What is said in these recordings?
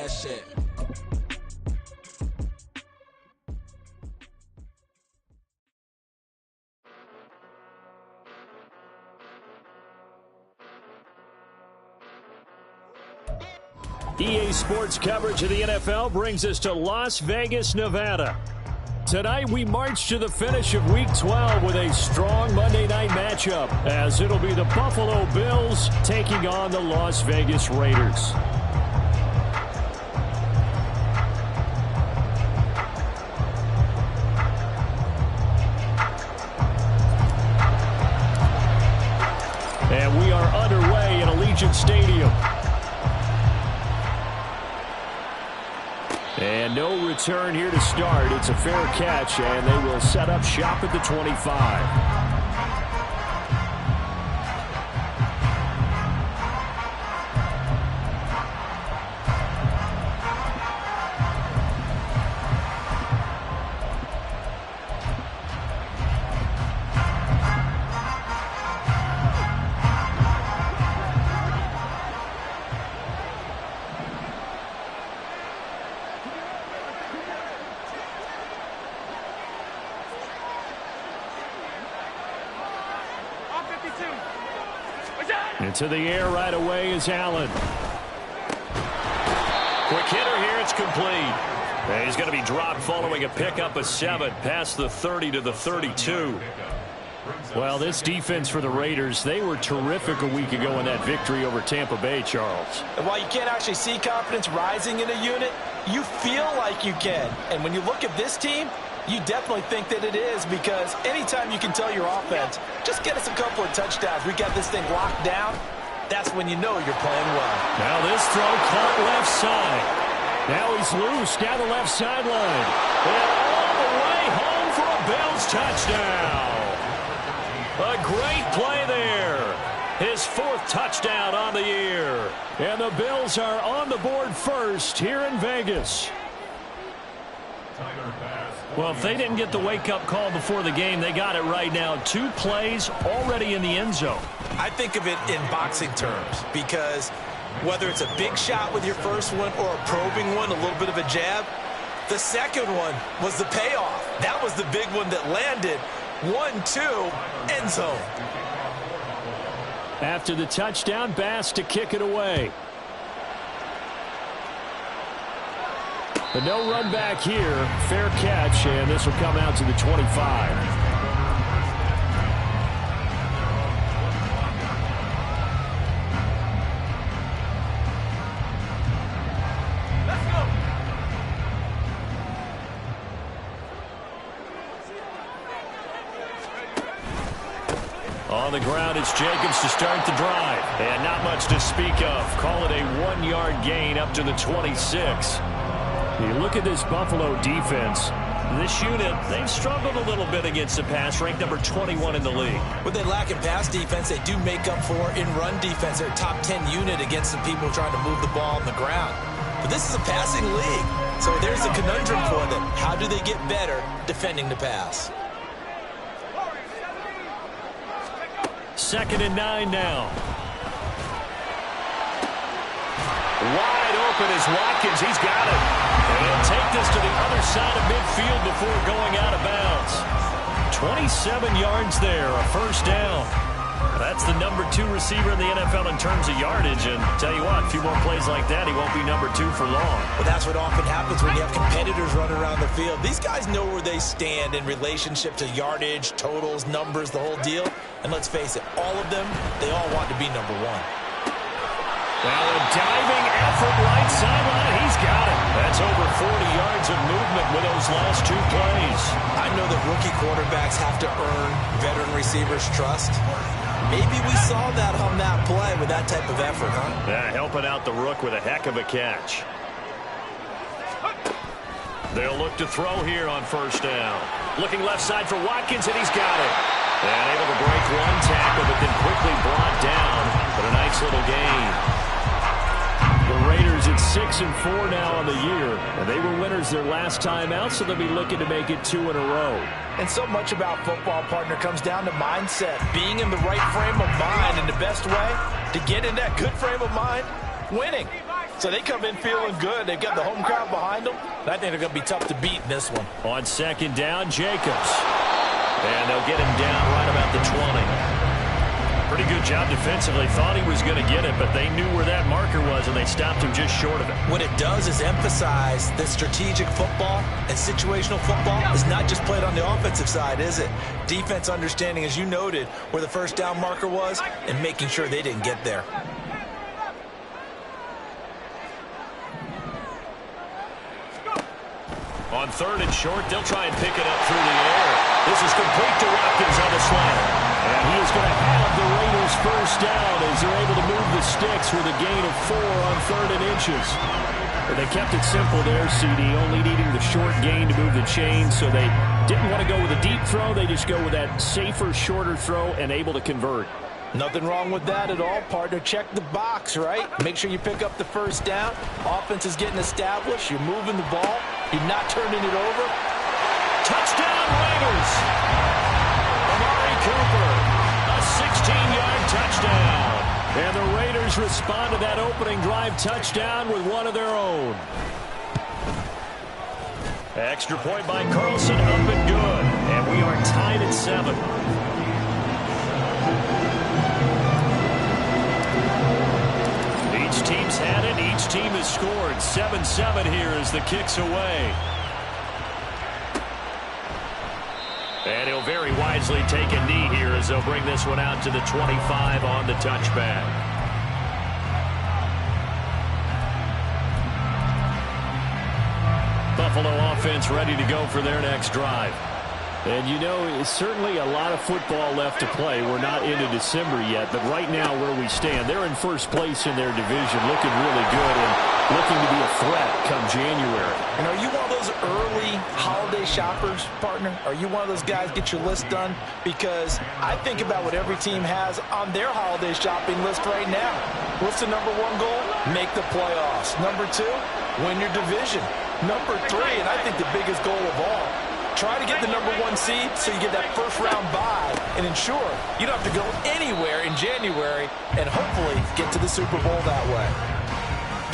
that shit. EA Sports coverage of the NFL brings us to Las Vegas, Nevada. Tonight we march to the finish of Week 12 with a strong Monday night matchup, as it'll be the Buffalo Bills taking on the Las Vegas Raiders. And we are underway in Allegiant Stadium. And no return here to start. It's a fair catch, and they will set up shop at the 25. Into the air right away is Allen. Quick hitter here, it's complete. And he's going to be dropped following a pickup of 7 past the 30 to the 32. Well, this defense for the Raiders, they were terrific a week ago in that victory over Tampa Bay, Charles. And while you can't actually see confidence rising in a unit, you feel like you can. And when you look at this team, you definitely think that it is, because anytime you can tell your offense, just get us a couple of touchdowns, we got this thing locked down, that's when you know you're playing well. Now this throw caught left side. Now he's loose down the left sideline. And all the way home for a Bills touchdown. A great play there. His 4th touchdown on the year. And the Bills are on the board first here in Vegas. Well, if they didn't get the wake-up call before the game, they got it right now. 2 plays already in the end zone. I think of it in boxing terms, because whether it's a big shot with your first one or a probing one, a little bit of a jab, the second one was the payoff. That was the big one that landed. 1-2, end zone. After the touchdown, Bass to kick it away. But no run back here. Fair catch, and this will come out to the 25. On the ground, it's Jacobs to start the drive. And not much to speak of. Call it a 1-yard gain up to the 26. You look at this Buffalo defense. This unit, they've struggled a little bit against the pass, ranked number 21 in the league. What they lack in pass defense, they do make up for in run defense. They're a top 10 unit against the people trying to move the ball on the ground. But this is a passing league, so there's a conundrum for them. How do they get better defending the pass? 2nd and 9 now. Wide open is Watkins. He's got it. And he'll take this to the other side of midfield before going out of bounds. 27 yards there, a first down. That's the number 2 receiver in the NFL in terms of yardage. And tell you what, a few more plays like that, he won't be number 2 for long. Well, that's what often happens when you have competitors running around the field. These guys know where they stand in relationship to yardage, totals, numbers, the whole deal. And let's face it, all of them, they all want to be number 1. Well, a diving effort right sideline. He's got it. That's over 40 yards of movement with those last 2 plays. I know that rookie quarterbacks have to earn veteran receivers' trust. Maybe we saw that on that play with that type of effort, huh? Yeah, helping out the rook with a heck of a catch. They'll look to throw here on first down. Looking left side for Watkins, and he's got it. And able to break 1 tackle, but then quickly brought down. But a nice little gain. The Raiders at 6-4 now on the year. And they were winners their last time out, so they'll be looking to make it 2 in a row. And so much about football, partner, comes down to mindset. Being in the right frame of mind, and the best way to get in that good frame of mind, winning. So they come in feeling good. They've got the home crowd behind them. And I think they're going to be tough to beat in this one. On second down, Jacobs. And they'll get him down right about the 20. Pretty good job defensively. Thought he was going to get it, but they knew where that marker was, and they stopped him just short of it. What it does is emphasize that strategic football and situational football is not just played on the offensive side, is it? Defense understanding, as you noted, where the first down marker was and making sure they didn't get there. On third and short, they'll try and pick it up through the air. This is complete to Watkins on the slant. And he is going to have the Raiders first down as they're able to move the sticks with a gain of 4 on 3rd and inches. But they kept it simple there, CD, only needing the short gain to move the chain, so they didn't want to go with a deep throw. They just go with that safer, shorter throw and able to convert. Nothing wrong with that at all, partner. Check the box, right? Make sure you pick up the first down. Offense is getting established. You're moving the ball. You're not turning it over. Touchdown, Raiders! Amari Cooper, a 16-yard touchdown. And the Raiders respond to that opening drive touchdown with one of their own. Extra point by Carlson, up and good. And we are tied at 7. Each team's had it. Each team has scored. 7-7 here as the kick's away. And he'll very wisely take a knee here as they'll bring this one out to the 25 on the touchback. Buffalo offense ready to go for their next drive. And, you know, it's certainly a lot of football left to play. We're not into December yet, but right now where we stand, they're in first place in their division, looking really good and looking to be a threat come January. And are you one of those early holiday shoppers, partner? Are you one of those guys get your list done? Because I think about what every team has on their holiday shopping list right now. What's the number 1 goal? Make the playoffs. Number 2, win your division. Number 3, and I think the biggest goal of all, try to get the number 1 seed so you get that first-round bye and ensure you don't have to go anywhere in January and hopefully get to the Super Bowl that way.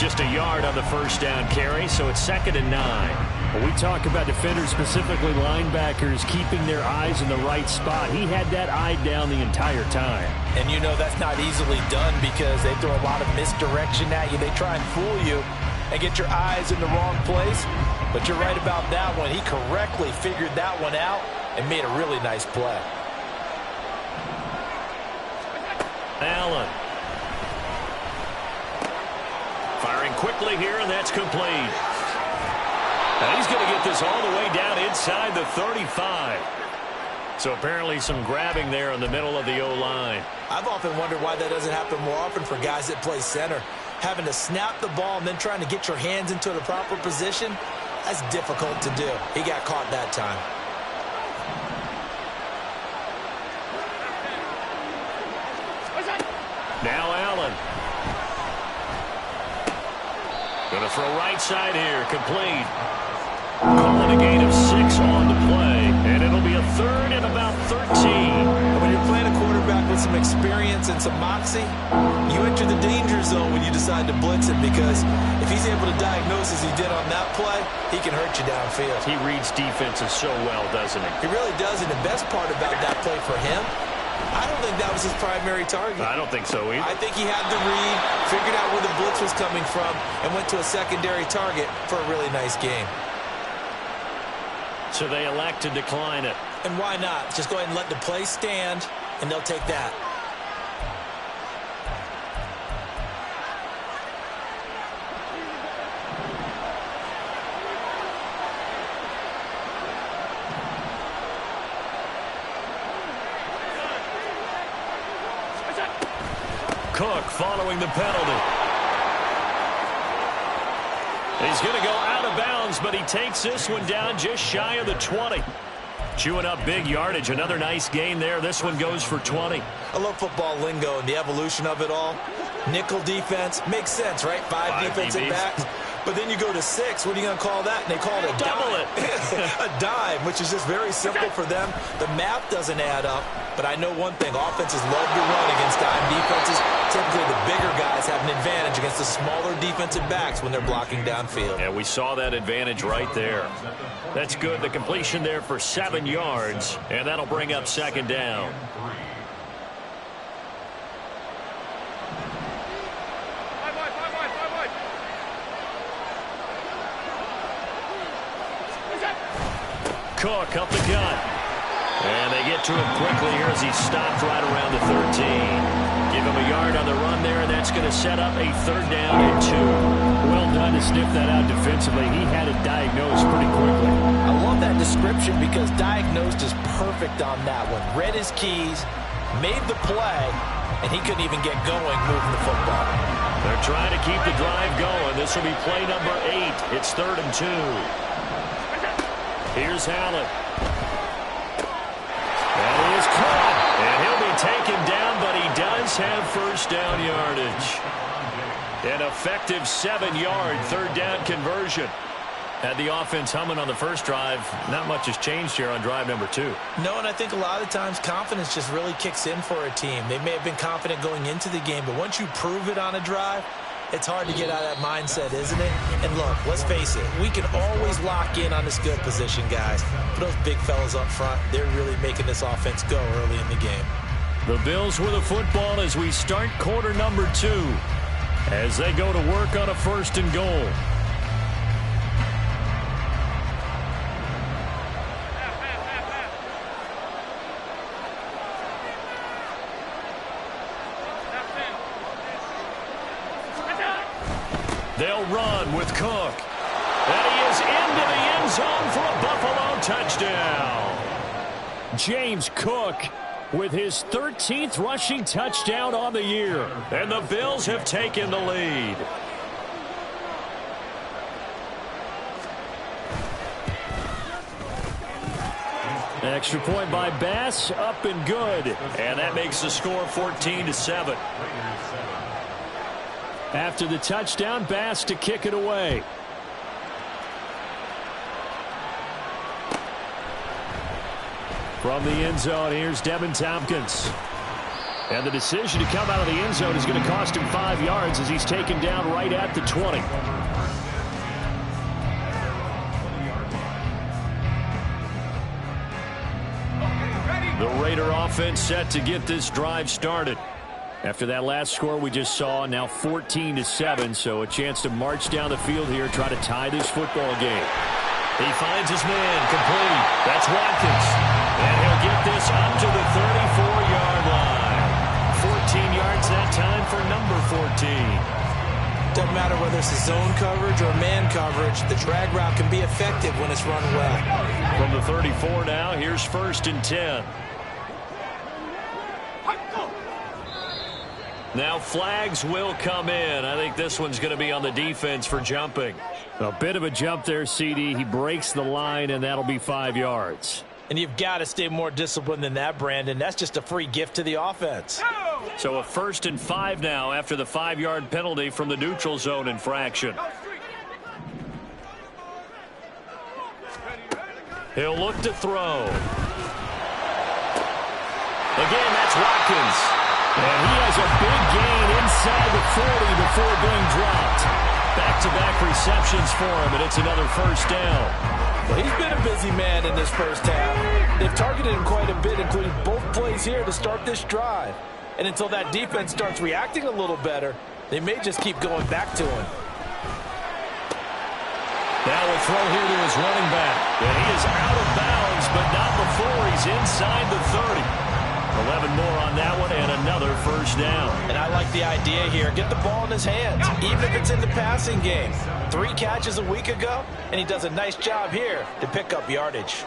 Just a yard on the first down carry, so it's 2nd and 9. When we talk about defenders, specifically linebackers, keeping their eyes in the right spot, he had that eye down the entire time. And you know that's not easily done because they throw a lot of misdirection at you. They try and fool you and get your eyes in the wrong place. But you're right about that one. He correctly figured that one out and made a really nice play. Allen. Firing quickly here, and that's complete. And he's going to get this all the way down inside the 35. So apparently some grabbing there in the middle of the O-line. I've often wondered why that doesn't happen more often for guys that play center. Having to snap the ball and then trying to get your hands into the proper position, that's difficult to do. He got caught that time. Now Allen. Going to throw right side here. Complete. Calling a gain of 6 on the play. And it'll be a 3rd and about 13. And when you're playing a quarterback with some experience and some moxie, you enter the danger zone when you decide to blitz him, because if he's able to diagnose as he did on that play, he can hurt you downfield. He reads defenses so well, doesn't he? He really does, and the best part about that play for him, I don't think that was his primary target. I don't think so either. I think he had the read, figured out where the blitz was coming from, and went to a secondary target for a really nice game. So they elect to decline it. And why not? Just go ahead and let the play stand, and they'll take that. Cook following the penalty. He's going to go out of bounds, but he takes this one down just shy of the 20. Chewing up big yardage. Another nice gain there. This one goes for 20. I love football lingo and the evolution of it all. Nickel defense makes sense, right? Five defensive backs. But then you go to 6. What are you going to call that? And they call it a double dime. A dime, which is just very simple for them. The math doesn't add up. But I know one thing. Offenses love to run against dime defenses. Typically, the bigger guys have an advantage against the smaller defensive backs when they're blocking downfield. And we saw that advantage right there. That's good. The completion there for 7 yards. And that'll bring up second down. Cook up the gut. And they get to him quickly here as he stopped right around the 13. Give him a yard on the run there, and that's going to set up a 3rd down and 2. Well done to sniff that out defensively. He had it diagnosed pretty quickly. I love that description because diagnosed is perfect on that one. Read his keys, made the play, and he couldn't even get going moving the football. They're trying to keep the drive going. This will be play number 8. It's 3rd and 2. Here's Allen. That is caught. And he'll be taken down, but he does have 1st down yardage. An effective 7-yard 3rd down conversion. Had the offense humming on the first drive. Not much has changed here on drive number 2. No, and I think a lot of times confidence just really kicks in for a team. They may have been confident going into the game, but once you prove it on a drive, it's hard to get out of that mindset, isn't it? And look, let's face it, we can always lock in on this skill position, guys. But those big fellas up front, they're really making this offense go early in the game. The Bills with the football as we start quarter number 2. As they go to work on a 1st and goal. They'll run with Cook. And he is into the end zone for a Buffalo touchdown. James Cook with his 13th rushing touchdown on the year. And the Bills have taken the lead. Extra point by Bass, up and good. And that makes the score 14-7. After the touchdown, Bass to kick it away. From the end zone, here's Devin Tompkins. And the decision to come out of the end zone is going to cost him 5 yards as he's taken down right at the 20. The Raider offense set to get this drive started. After that last score we just saw, now 14-7, so a chance to march down the field here, try to tie this football game. He finds his man, complete. That's Watkins. And he'll get this up to the 34-yard line. 14 yards that time for number 14. Doesn't matter whether it's a zone coverage or man coverage, the drag route can be effective when it's run well. From the 34 now, here's 1st and 10. Now flags will come in. I think this one's going to be on the defense for jumping. A bit of a jump there, CD. He breaks the line, and that'll be 5 yards. And you've got to stay more disciplined than that, Brandon. That's just a free gift to the offense. So a 1st and 5 now after the 5-yard penalty from the neutral zone infraction. He'll look to throw. Again, that's Watkins. And he has a big gain inside the 40 before being dropped. Back-to-back receptions for him, and it's another 1st down. Well, he's been a busy man in this first half. They've targeted him quite a bit, including both plays here to start this drive. And until that defense starts reacting a little better, they may just keep going back to him. Now a throw here to his running back. And he is out of bounds, but not before he's inside the 30. 11 more on that one, and another 1st down. And I like the idea here. Get the ball in his hands, even if it's in the passing game. 3 catches a week ago, and he does a nice job here to pick up yardage.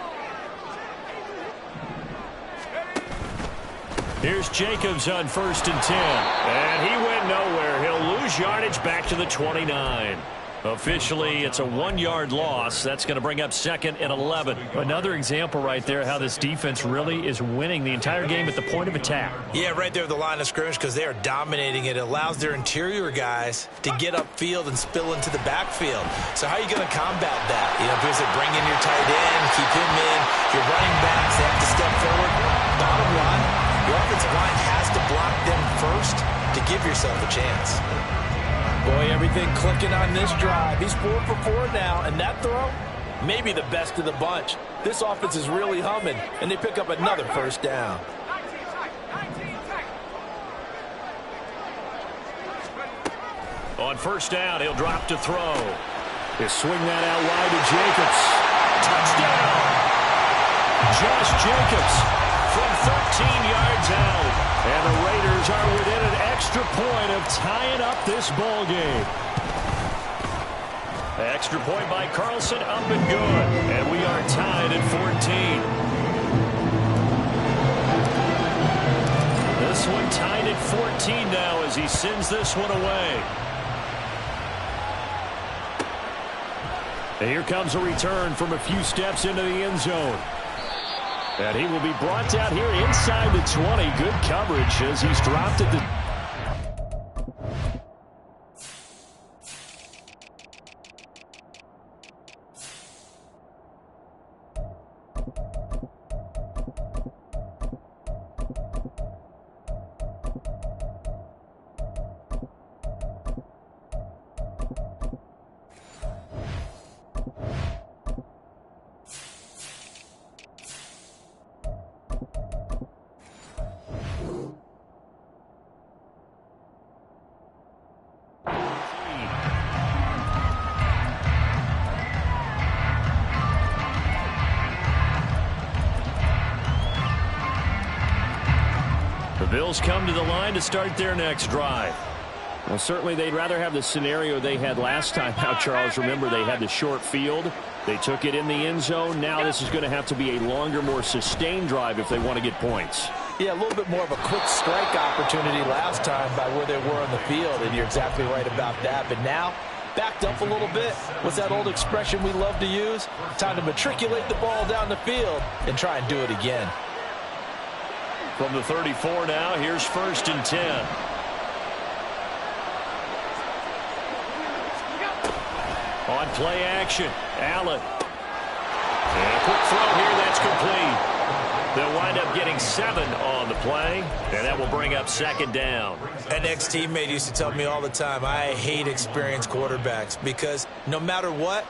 Here's Jacobs on 1st and 10. And he went nowhere. He'll lose yardage back to the 29. Officially, it's a 1-yard loss. That's going to bring up 2nd and 11. Another example right there how this defense really is winning the entire game at the point of attack. Yeah, right there at the line of scrimmage because they are dominating it. It allows their interior guys to get upfield and spill into the backfield. So how are you going to combat that? You know, because they bring in your tight end, keep him in. Your running backs, they have to step forward. Bottom line, your offensive line has to block them first to give yourself a chance. Boy, everything clicking on this drive. He's 4 for 4 now, and that throw, maybe the best of the bunch. This offense is really humming, and they pick up another first down. On first down, he'll drop to throw. They swing that out wide to Jacobs. Touchdown! Josh Jacobs from 13 yards out. And the Raiders are within an extra point of tying up this ball game. Extra point by Carlson, up and good. And we are tied at 14. This one tied at 14 now as he sends this one away. And here comes a return from a few steps into the end zone. And he will be brought down here inside the 20. Good coverage as he's dropped at the... The Bills come to the line to start their next drive. Well, certainly they'd rather have the scenario they had last time out, Charles. Remember, they had the short field. They took it in the end zone. Now this is going to have to be a longer, more sustained drive if they want to get points. Yeah, a little bit more of a quick strike opportunity last time by where they were on the field, and you're exactly right about that. But now, backed up a little bit. What's that old expression we love to use? Time to matriculate the ball down the field and try and do it again. From the 34 now, here's 1st and 10. On play action, Allen. And a quick throw here, that's complete. They'll wind up getting 7 on the play, and that will bring up 2nd down. An ex-teammate used to tell me all the time, I hate experienced quarterbacks because no matter what,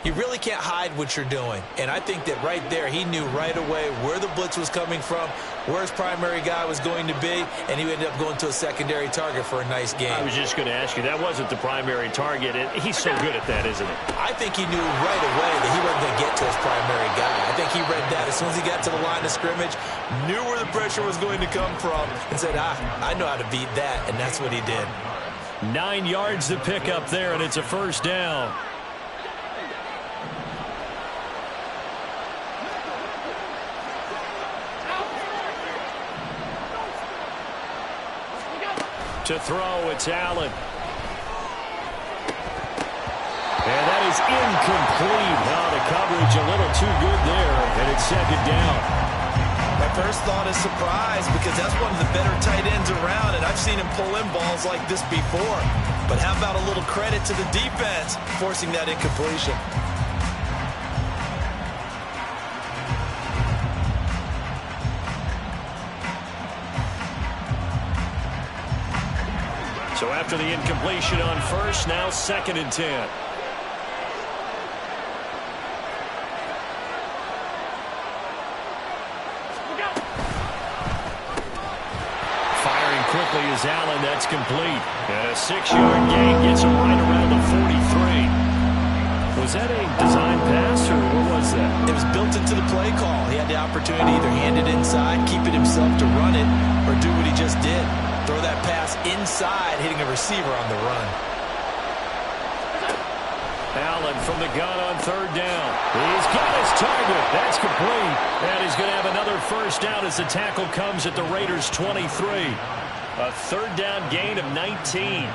you really can't hide what you're doing. And I think that right there, he knew right away where the blitz was coming from, where his primary guy was going to be, and he ended up going to a secondary target for a nice game. I was just going to ask you, that wasn't the primary target. He's so good at that, isn't he? I think he knew right away that he wasn't going to get to his primary guy. I think he read that as soon as he got to the line of scrimmage, knew where the pressure was going to come from, and said, I know how to beat that, and that's what he did. 9 yards to pick up there, and it's a first down. To throw, it's Allen. And that is incomplete. Now the coverage a little too good there, and it's 2nd down. My first thought is surprise because that's one of the better tight ends around, and I've seen him pull in balls like this before. But how about a little credit to the defense forcing that incompletion? So after the incompletion on first, now 2nd and 10. Firing quickly is Allen. That's complete. And a 6-yard gain gets him right around the 43. Was that a design pass, or what was that? It was built into the play call. He had the opportunity to either hand it inside, keep it himself to run it, or do what he just did. Throw that pass inside, hitting a receiver on the run. Allen from the gun on 3rd down. He's got his target. That's complete. And he's going to have another first down as the tackle comes at the Raiders' 23. A 3rd down gain of 19.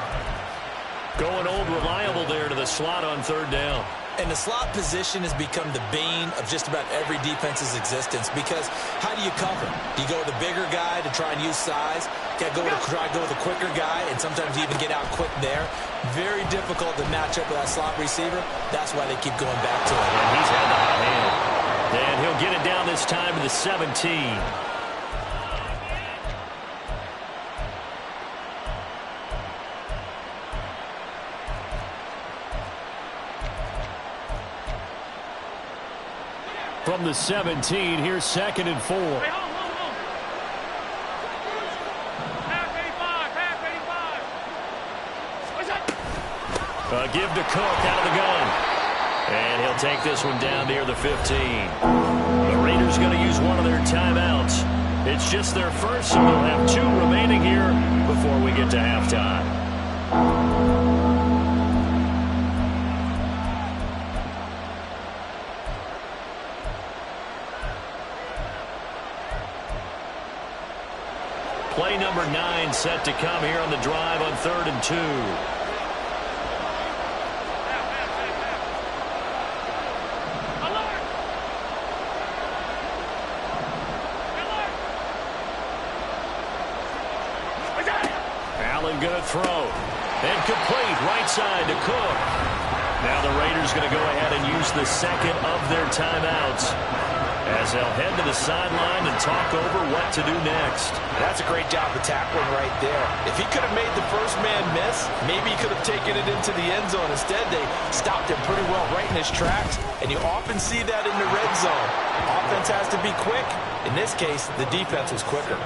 Going old reliable there to the slot on third down. And the slot position has become the bane of just about every defense's existence because how do you cover? Do you go with a bigger guy to try and use size? Try to go with a quicker guy and sometimes even get out quick there. Very difficult to match up with that slot receiver. That's why they keep going back to it. And he's had the hot hand. And he'll get it down this time to the 17. From the 17, here's 2nd and 4. Give to Cook out of the gun. And he'll take this one down near the 15. The Raiders going to use one of their timeouts. It's just their first, so they'll have 2 remaining here before we get to halftime. Play number 9 set to come here on the drive on 3rd and 2. Allen going to throw. And complete right side to Cook. Now the Raiders going to go ahead and use the second of their timeouts as they'll head to the sideline and talk over what to do next. That's a great job of tackling right there. If he could have made the first man miss, maybe he could have taken it into the end zone. Instead, they stopped him pretty well right in his tracks, and you often see that in the red zone. Offense has to be quick. In this case, the defense was quicker.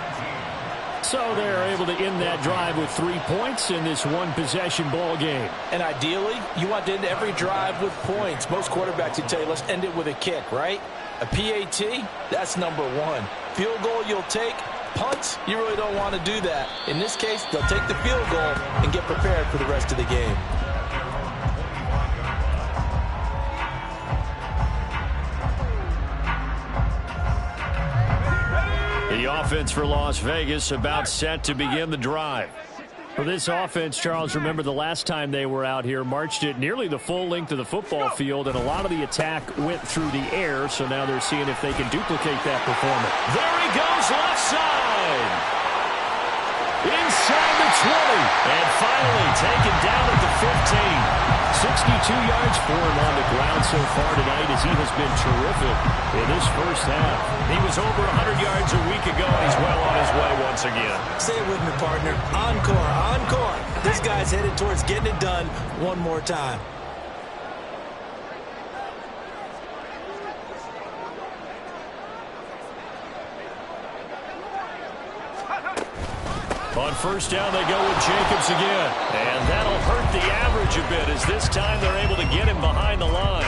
So they're able to end that drive with 3 points in this one-possession ball game. And ideally, you want to end every drive with points. Most quarterbacks would tell you, let's end it with a kick, right? A PAT, that's number 1. Field goal you'll take. Punts, you really don't want to do that. In this case, they'll take the field goal and get prepared for the rest of the game. The offense for Las Vegas about set to begin the drive. For this offense, Charles, remember the last time they were out here, marched it nearly the full length of the football field, and a lot of the attack went through the air, so now they're seeing if they can duplicate that performance. There he goes, left side. Inside the 20. And finally taken down at the 15. 62 yards for him on the ground so far tonight as he has been terrific in this first half. He was over 100 yards a week ago, and he's well on his way once again. Say it with me, partner. Encore, encore. This guy's headed towards getting it done one more time. On first down, they go with Jacobs again. And that'll hurt the average a bit as this time they're able to get him behind the line.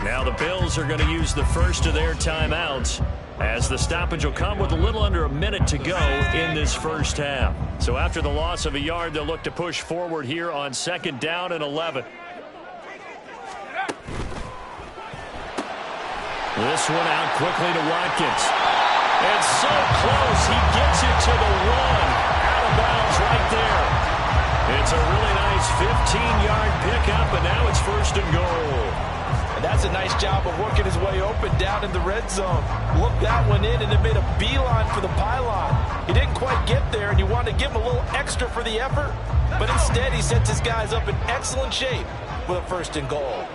Now the Bills are going to use the first of their timeouts as the stoppage will come with a little under a minute to go in this first half. So after the loss of a yard, they'll look to push forward here on 2nd down and 11. This one out quickly to Watkins. And so close, he gets it to the 1. Bounds right there. It's a really nice 15-yard pickup, and now it's 1st and goal. And that's a nice job of working his way open down in the red zone. Looked that one in, and it made a beeline for the pylon. He didn't quite get there, and you wanted to give him a little extra for the effort, but instead he sets his guys up in excellent shape with a 1st and goal.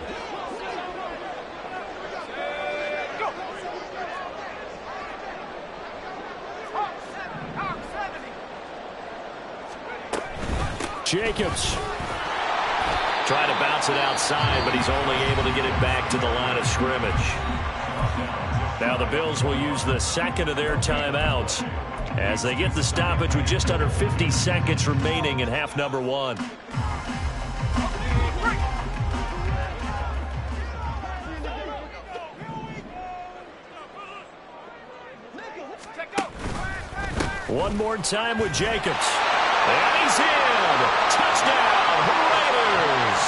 Jacobs. Trying to bounce it outside, but he's only able to get it back to the line of scrimmage. Now the Bills will use the second of their timeouts as they get the stoppage with just under 50 seconds remaining in half number 1. One more time with Jacobs. And he's in. Touchdown, Raiders.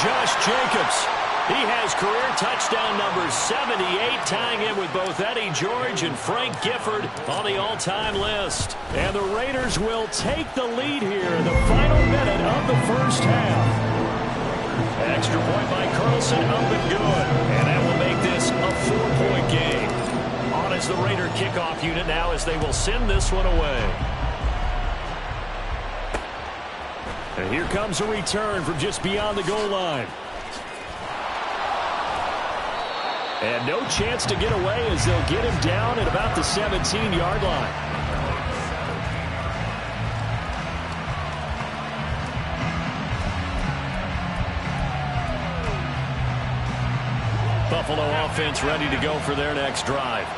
Josh Jacobs He has career touchdown number 78, tying him with both Eddie George and Frank Gifford on the all-time list. And the Raiders will take the lead here in the final minute of the first half. Extra point by Carlson, up and good. And that will make this a 4-point game. On as the Raider kickoff unit now as they will send this one away. And here comes a return from just beyond the goal line. And no chance to get away as they'll get him down at about the 17-yard line. Buffalo offense ready to go for their next drive.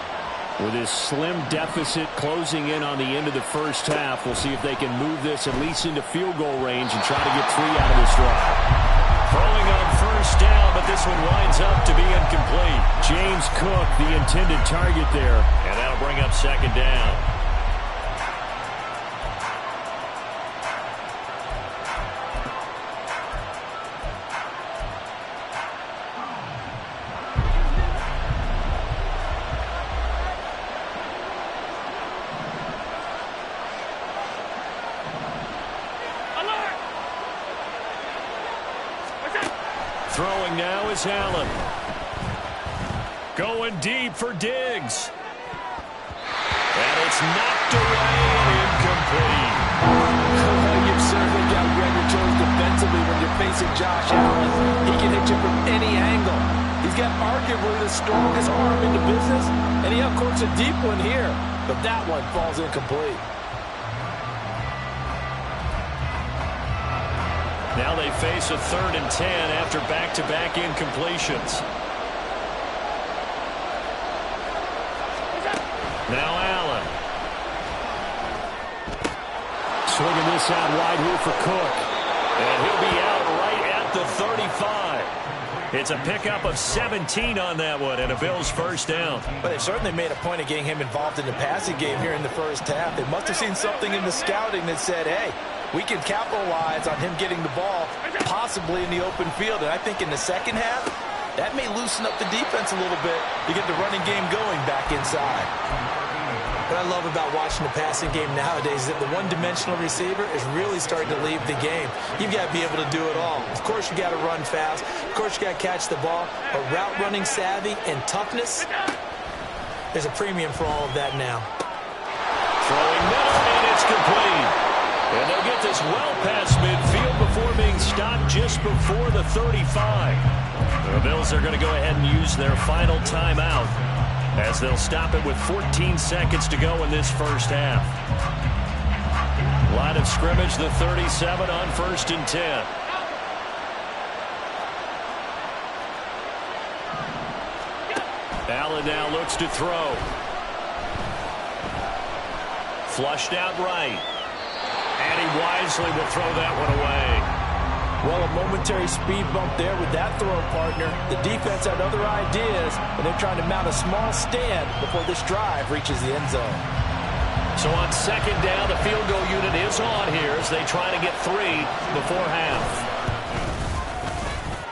With this slim deficit closing in on the end of the first half, we'll see if they can move this at least into field goal range and try to get 3 out of this drive. Throwing on first down, but this one winds up to be incomplete. James Cook, the intended target there. And that'll bring up second down. Throwing now is Allen. Going deep for Diggs. And it's knocked away and incomplete. You've certainly got to be on your toes defensively when you're facing Josh Allen. He can hit you from any angle. He's got arguably the strongest arm in the business, and he uncorks a deep one here. But that one falls incomplete. Now they face a 3rd and 10 after back-to-back incompletions. Now Allen. Swinging this out wide here for Cook. And he'll be out right at the 35. It's a pickup of 17 on that one and a Bills first down. But they've certainly made a point of getting him involved in the passing game here in the first half. They must have seen something in the scouting that said, hey, we can capitalize on him getting the ball possibly in the open field. And I think in the second half, that may loosen up the defense a little bit to get the running game going back inside. What I love about watching the passing game nowadays is that the one-dimensional receiver is really starting to leave the game. You've got to be able to do it all. Of course, you got to run fast. Of course, you got to catch the ball. But route running savvy and toughness, there's a premium for all of that now. Throwing middle, and it's complete. And they'll get this well past midfield before being stopped just before the 35. The Bills are going to go ahead and use their final timeout as they'll stop it with 14 seconds to go in this first half. Line of scrimmage, the 37 on 1st and 10. Allen now looks to throw. Flushed out right. And he wisely will throw that one away. Well, a momentary speed bump there with that throw partner. The defense had other ideas, and they're trying to mount a small stand before this drive reaches the end zone. So on second down, the field goal unit is on here as they try to get 3 before half.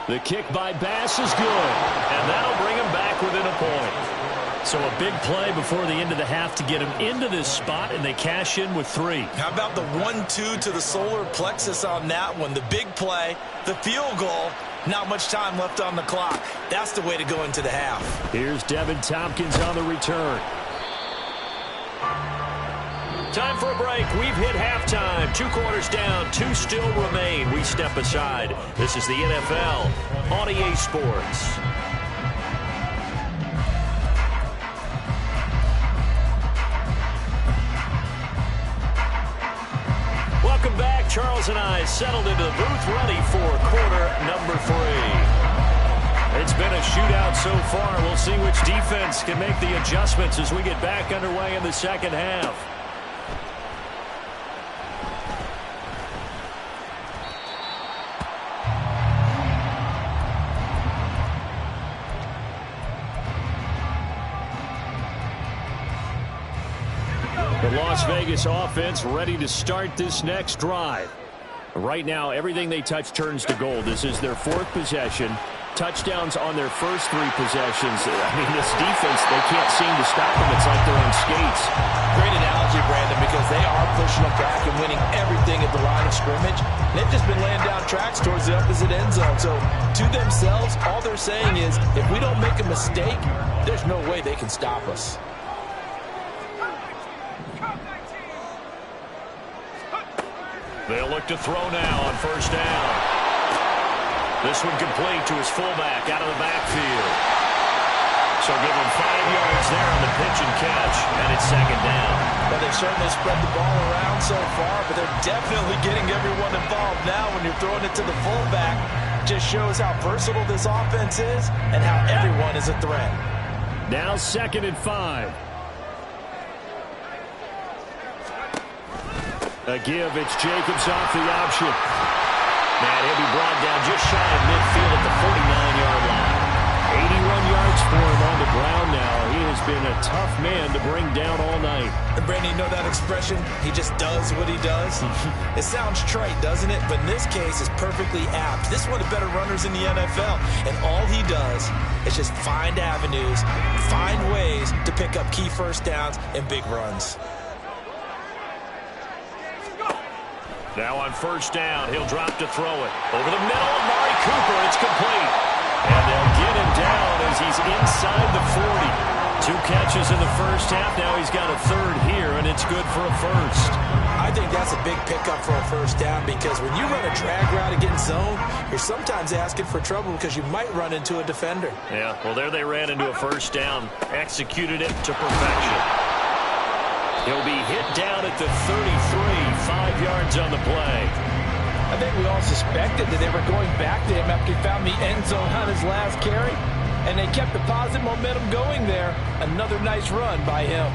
The kick by Bass is good. And that'll bring him back within a point. So a big play before the end of the half to get him into this spot, and they cash in with 3. How about the 1-2 to the solar plexus on that one? The big play, the field goal, not much time left on the clock. That's the way to go into the half. Here's Devin Tompkins on the return. Time for a break. We've hit halftime. 2 quarters down, 2 still remain. We step aside. This is the NFL on EA Sports. Welcome back. Charles and I settled into the booth ready for quarter number 3. It's been a shootout so far. We'll see which defense can make the adjustments as we get back underway in the second half. The Las Vegas offense ready to start this next drive. Right now, everything they touch turns to gold. This is their 4th possession. Touchdowns on their first 3 possessions. I mean, this defense, they can't seem to stop them. It's like they're on skates. Great analogy, Brandon, because they are pushing them back and winning everything at the line of scrimmage. They've just been laying down tracks towards the opposite end zone. So to themselves, all they're saying is, if we don't make a mistake, there's no way they can stop us. They'll look to throw now on first down. This one complete to his fullback out of the backfield. So give him 5 yards there on the pitch and catch, and it's second down. Well, they've certainly spread the ball around so far, but they're definitely getting everyone involved now when you're throwing it to the fullback. Just shows how versatile this offense is and how everyone is a threat. Now 2nd and 5. A give, it's Jacobs off the option. And he'll be brought down just shy of midfield at the 49-yard line. 81 yards for him on the ground now. He has been a tough man to bring down all night. And Brandon, you know that expression? He just does what he does. It sounds trite, doesn't it? But in this case, it's perfectly apt. This is one of the better runners in the NFL. And all he does is just find avenues, find ways to pick up key first downs and big runs. Now on first down, he'll drop to throw it. Over the middle, Amari Cooper, it's complete. And they'll get him down as he's inside the 40. 2 catches in the first half. Now he's got a 3rd here, and it's good for a first. I think that's a big pickup for a first down because when you run a drag route against zone, you're sometimes asking for trouble because you might run into a defender. Yeah, well, there they ran into a first down. Executed it to perfection. He'll be hit down at the 33, 5 yards on the play. I think we all suspected that they were going back to him after he found the end zone on his last carry, and they kept the positive momentum going there. Another nice run by him.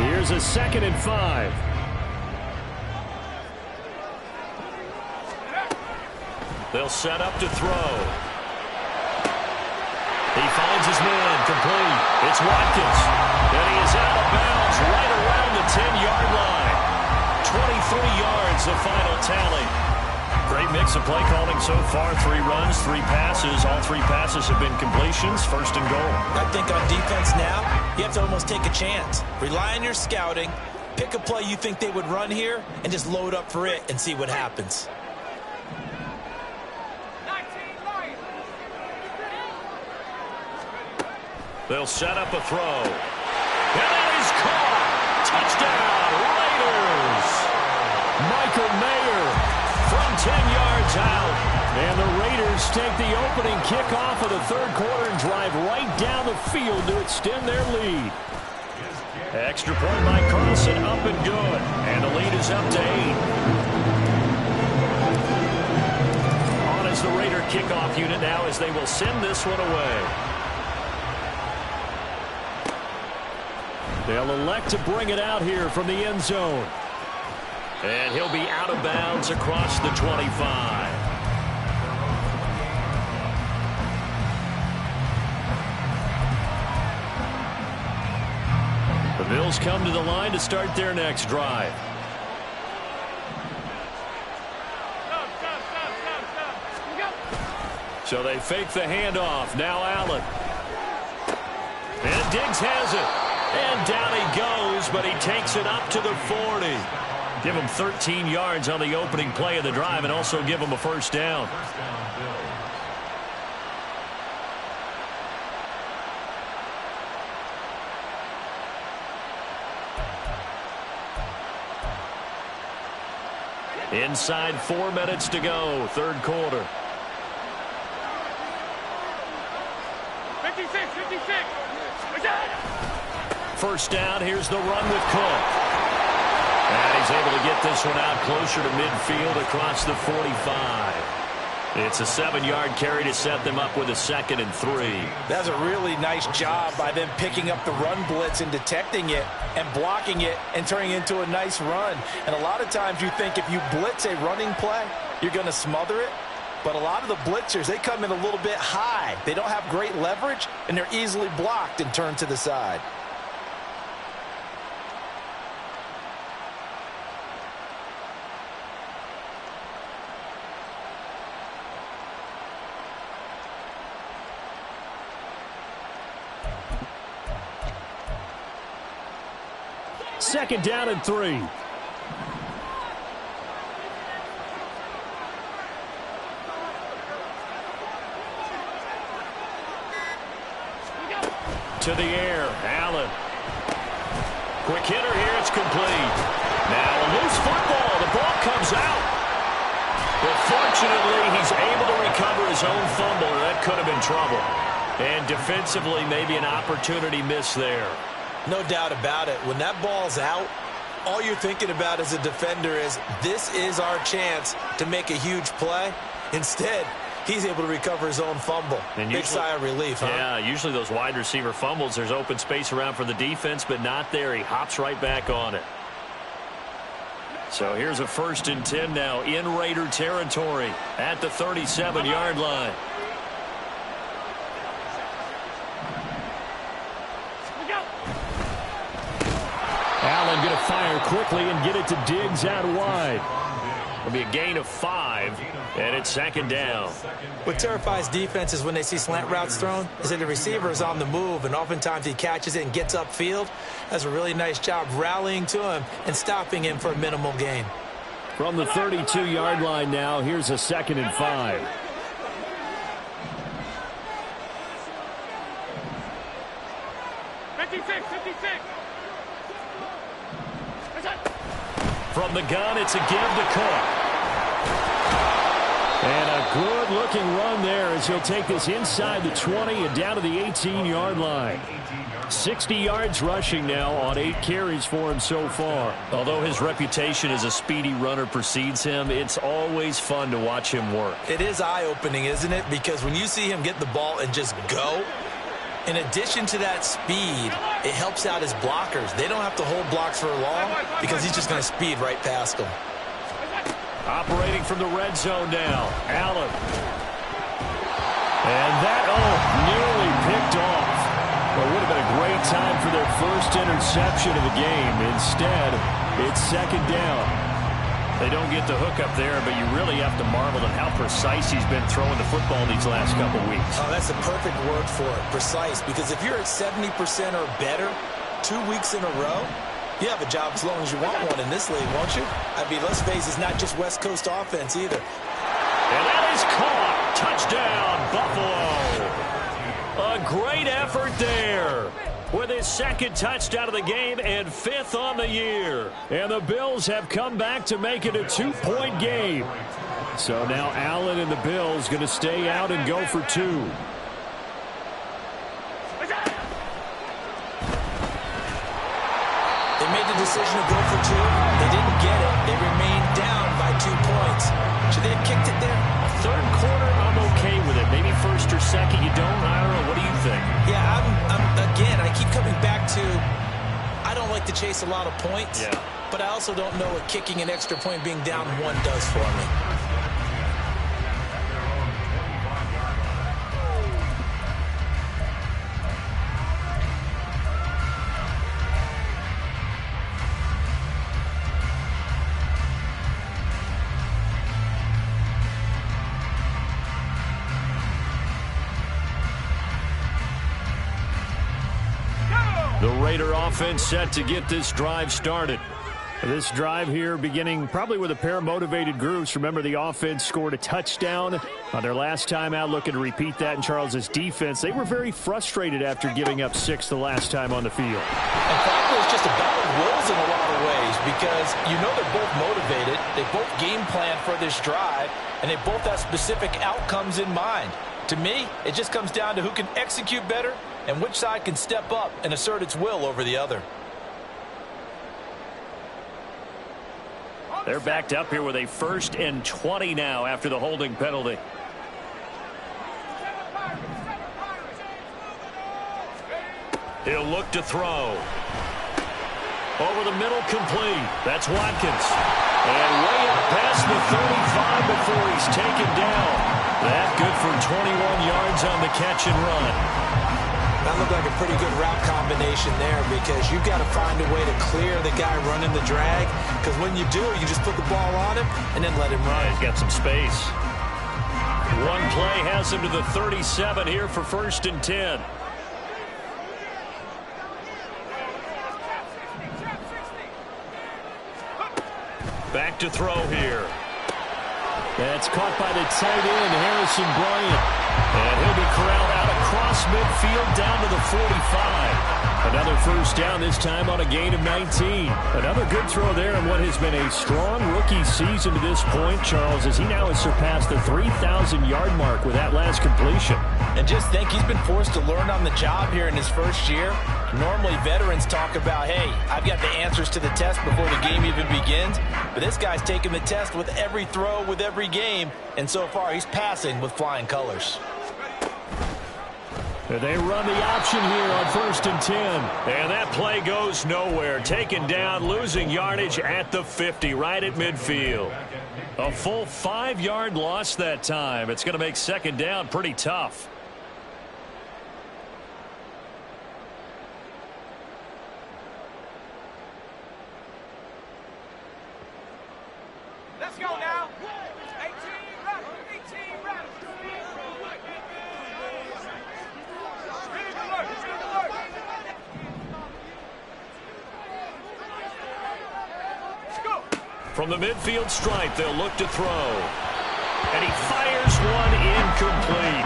Here's a 2nd and 5. They'll set up to throw. He finds his man, complete. It's Watkins. And he is out of bounds right around the 10-yard line. 23 yards, the final tally. Great mix of play calling so far. 3 runs, 3 passes. All 3 passes have been completions. 1st and goal. I think on defense now, you have to almost take a chance. Rely on your scouting. Pick a play you think they would run here and just load up for it and see what happens. They'll set up a throw. And that is caught. Touchdown, Raiders. Michael Mayer from 10 yards out. And the Raiders take the opening kickoff of the 3rd quarter and drive right down the field to extend their lead. Extra point by Carlson, up and good. And the lead is up to 8. On as the Raider kickoff unit now as they will send this one away. They'll elect to bring it out here from the end zone. And he'll be out of bounds across the 25. The Bills come to the line to start their next drive. So they fake the handoff. Now Allen. And Diggs has it. And down he goes, but he takes it up to the 40. Give him 13 yards on the opening play of the drive and also give him a first down. Inside 4 minutes to go, 3rd quarter. 56. First down, here's the run with Cook. And he's able to get this one out closer to midfield across the 45. It's a 7-yard carry to set them up with a 2nd and 3. That's a really nice job by them picking up the run blitz and detecting it and blocking it and turning it into a nice run. And a lot of times you think if you blitz a running play, you're going to smother it. But a lot of the blitzers, they come in a little bit high. They don't have great leverage, and they're easily blocked and turned to the side. second down and 3. To the air, Allen. Quick hitter here, it's complete. Now a loose football, the ball comes out. But fortunately, he's able to recover his own fumble, or that could have been trouble. And defensively, maybe an opportunity missed there. No doubt about it. When that ball's out, all you're thinking about as a defender is, this is our chance to make a huge play. Instead, he's able to recover his own fumble. And big sigh of relief, huh? Yeah, usually those wide receiver fumbles, there's open space around for the defense, but not there. He hops right back on it. So here's a 1st and 10 now in Raider territory at the 37-yard line. Allen going to fire quickly and get it to Diggs out wide. It'll be a gain of 5, and it's 2nd down. What terrifies defenses when they see slant routes thrown is that the receiver is on the move, and oftentimes he catches it and gets upfield. Does a really nice job rallying to him and stopping him for a minimal gain. From the 32-yard line now, here's a 2nd and 5. From the gun, it's a give to Cook. And a good-looking run there as he'll take this inside the 20 and down to the 18-yard line. 60 yards rushing now on 8 carries for him so far. Although his reputation as a speedy runner precedes him, it's always fun to watch him work. It is eye-opening, isn't it? Because when you see him get the ball and just go, in addition to that speed, it helps out his blockers. They don't have to hold blocks for long because he's just going to speed right past them. Operating from the red zone now, Allen. And that, nearly picked off. Well, it would have been a great time for their first interception of the game. Instead, it's 2nd down. They don't get the hook up there, but you really have to marvel at how precise he's been throwing the football these last couple weeks. Oh, that's a perfect word for it, precise. Because if you're at 70% or better 2 weeks in a row, you have a job as long as you want one in this league, won't you? I mean, let's face it, it's not just West Coast offense either. And that is caught. Touchdown, Buffalo. A great effort there with his 2nd touchdown of the game and 5th on the year. And the Bills have come back to make it a 2-point game. So now Allen and the Bills going to stay out and go for 2. They made the decision to go for 2. They didn't get it. They remained down by 2 points. Should they have kicked it there? 3rd quarter, I'm okay with it. Maybe 1st or 2nd, you don't. I don't know. What do you think? Yeah, again, I keep coming back to, I don't like to chase a lot of points, but I also don't know what kicking an extra point being down 1 does for me. The Raider offense set to get this drive started. This drive here beginning probably with a pair of motivated groups. Remember, the offense scored a touchdown on their last time out, looking to repeat that in Charles's defense. They were very frustrated after giving up 6 the last time on the field. And frankly, it's just a battle of wills in a lot of ways because you know they're both motivated. They both game plan for this drive, and they both have specific outcomes in mind. To me, it just comes down to who can execute better and which side can step up and assert its will over the other. They're backed up here with a 1st and 20 now after the holding penalty. He'll look to throw. Over the middle, complete. That's Watkins. And way up past the 35 before he's taken down. That good for 21 yards on the catch and run. That looked like a pretty good route combination there because you've got to find a way to clear the guy running the drag because when you do, you just put the ball on him and then let him run. Yeah, he's got some space. One play has him to the 37 here for 1st and 10. look to throw here. That's caught by the tight end, Harrison Bryant. And he'll be corralled out across midfield down to the 45. Another first down, this time on a gain of 19. Another good throw there in what has been a strong rookie season to this point, Charles, as he now has surpassed the 3,000-yard mark with that last completion. And just think, he's been forced to learn on the job here in his first year. Normally, veterans talk about, hey, I've got the answers to the test before the game even begins. But this guy's taking the test with every throw, with every game. And so far, he's passing with flying colors. They run the option here on 1st and 10. And that play goes nowhere. Taken down, losing yardage at the 50, right at midfield. A full 5-yard loss that time. It's going to make second down pretty tough. Let's go now. 18 right. From the midfield stripe, they'll look to throw. And he fires one incomplete.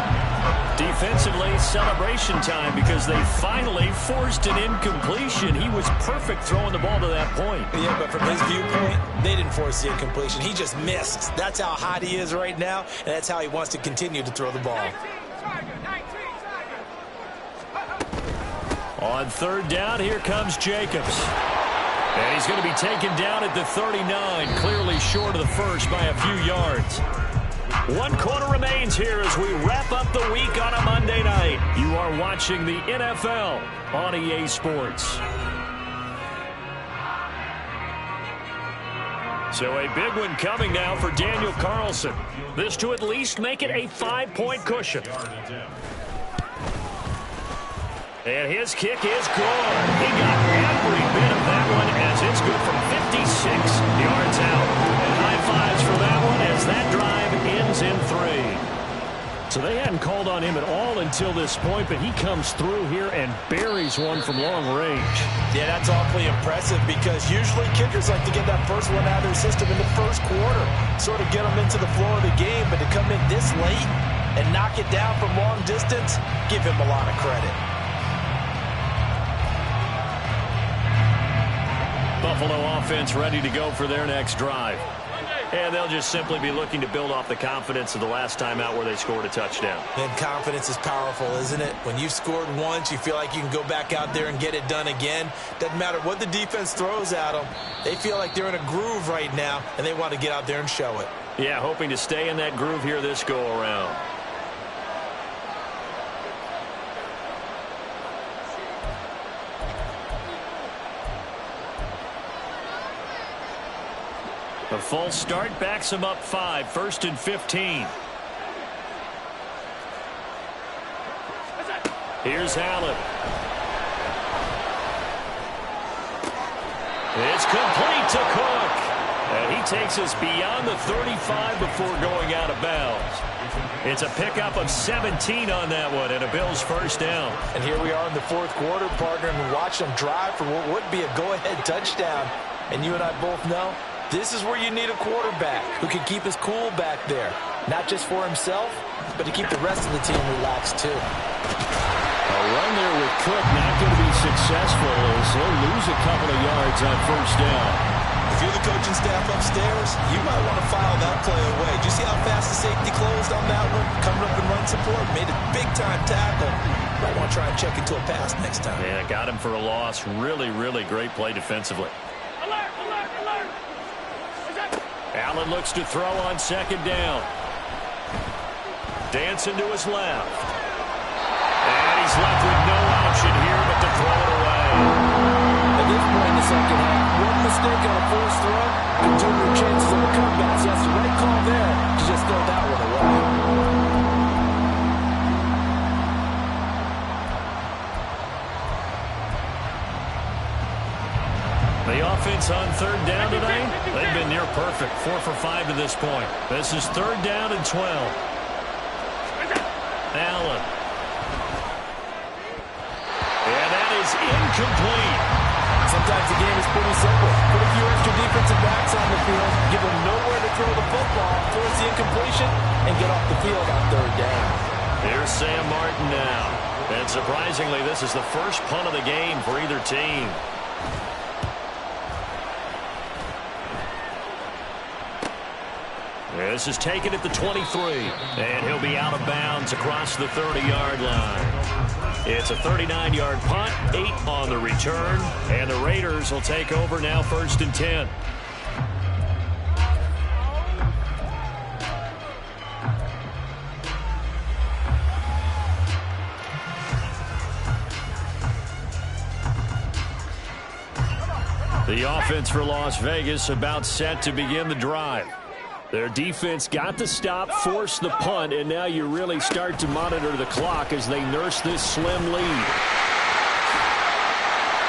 Defensively, celebration time because they finally forced an incompletion. He was perfect throwing the ball to that point. Yeah, but from his viewpoint, they didn't force the incompletion. He just missed. That's how hot he is right now, and that's how he wants to continue to throw the ball. On 3rd down, here comes Jacobs. And he's going to be taken down at the 39, clearly short of the first by a few yards. 1 quarter remains here as we wrap up the week on a Monday night. You are watching the NFL on EA Sports. So a big one coming now for Daniel Carlson. This to at least make it a 5-point cushion. And his kick is good. He got every bit of that one as it's good from 56 yards out. And high fives for that one as that drive ends in 3. So they hadn't called on him at all until this point, but he comes through here and buries one from long range. Yeah, that's awfully impressive because usually kickers like to get that first one out of their system in the first quarter, sort of get them into the flow of the game, but to come in this late and knock it down from long distance, give him a lot of credit. Buffalo offense ready to go for their next drive. And they'll just simply be looking to build off the confidence of the last time out where they scored a touchdown. And confidence is powerful, isn't it? When you've scored once, you feel like you can go back out there and get it done again. Doesn't matter what the defense throws at them. They feel like they're in a groove right now, and they want to get out there and show it. Yeah, hoping to stay in that groove here this go-around. The false start backs him up 5, 1st and 15. Here's Allen. It's complete to Cook. And he takes us beyond the 35 before going out of bounds. It's a pickup of 17 on that one and a Bills first down. And here we are in the 4th quarter, partner, and we watch them drive for what would be a go-ahead touchdown. And you and I both know this is where you need a quarterback who can keep his cool back there. Not just for himself, but to keep the rest of the team relaxed too. A run there with Cook not going to be successful as he'll lose a couple of yards on 1st down. If you're the coaching staff upstairs, you might want to file that play away. Did you see how fast the safety closed on that one? Coming up in run support, made a big-time tackle. Might want to try and check into a pass next time. Yeah, got him for a loss. Really, really great play defensively. Allen looks to throw on 2nd down. Dancing to his left. And he's left with no option here but to throw it away. At this point in the second half, one mistake on a forced throw can turn your chances on the comeback. So that's the right call there to just throw that one away. The offense on 3rd down tonight, they've been near perfect. 4 for 5 to this point. This is 3rd down and 12. Allen. And that is incomplete. Sometimes the game is pretty simple. Put a few extra defensive backs on the field, give them nowhere to throw the football, force the incompletion, and get off the field on third down. Here's Sam Martin now. And surprisingly, this is the first punt of the game for either team. This is taken at the 23. And he'll be out of bounds across the 30-yard line. It's a 39-yard punt, 8 on the return. And the Raiders will take over now, 1st and 10. The offense for Las Vegas about set to begin the drive. Their defense got the stop, forced the punt, and now you really start to monitor the clock as they nurse this slim lead.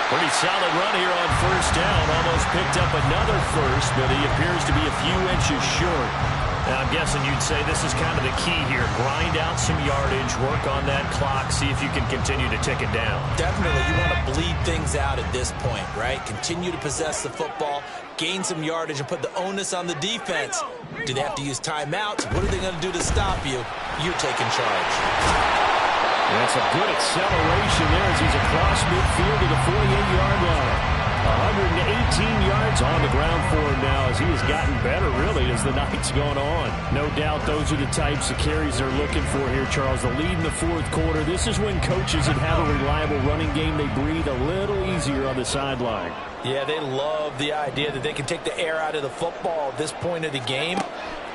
Pretty solid run here on 1st down. Almost picked up another first, but he appears to be a few inches short. Now, I'm guessing you'd say this is kind of the key here. Grind out some yardage, work on that clock, see if you can continue to tick it down. Definitely, you want to bleed things out at this point, right? Continue to possess the football, gain some yardage, and put the onus on the defense. Do they have to use timeouts? What are they going to do to stop you? You're taking charge. That's a good acceleration there as he's across midfield to the 48-yard line. 118 yards on the ground for him now as he has gotten better, really, as the night's gone on. No doubt those are the types of carries they're looking for here, Charles. The lead in the 4th quarter. This is when coaches that have a reliable running game, they breathe a little easier on the sideline. Yeah, they love the idea that they can take the air out of the football at this point of the game.